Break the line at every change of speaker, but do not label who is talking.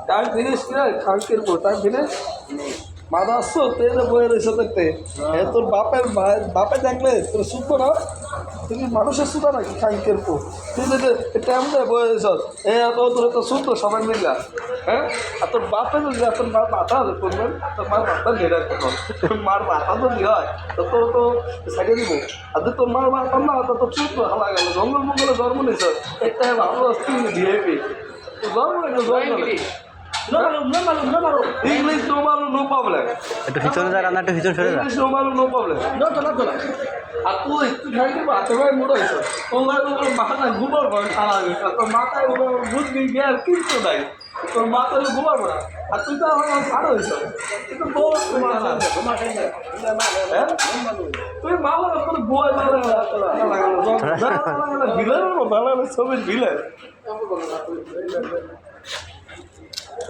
Time finish কি খাঙ্কের পর time finish মাথা আসছো তেলে বয়ে রয়েছে দেখতে তোর বাপে দেখলে তোর শুদ্ধ না তুমি মানুষের শুধু নাকি খাঙ্কের পর তুই যদি টাইম দেয় বয়ে রয়েছ তোর তো শুদ্ধ সবাই মিলা হ্যাঁ আর তোর বাপে যদি তোর মার মাথা করবেন তোর মার মাথা ঘেরে তোর মার মাথা যদি হয় তো তোর তো সাইডে দিব আর যদি তোর মার মাথা না তো তোর শুদ্ধ হালা গেল জঙ্গল মঙ্গলে জন্ম নিয়েছ একটা ভালো আসতে দিয়েবি জন্ম English no matter no problem.
একটু ভিতরে যা রান্না একটু ভিতরে সরে যা
English no matter no problem. No আর তুই একটু খাইতে পারতে ভাই মোড় হয়েছে তোমার মাথায় ঘুমার পড়ে সারা তোর মাথায় বুঝবি গিয়ে আর কিচ্ছু নাই তোর মাথায় ঘুমার পড়া আর তুই তো আমার ছাড় হয়েছ কিন্তু তুই মালো তোর বই ভিলেন ছবির ভিলেন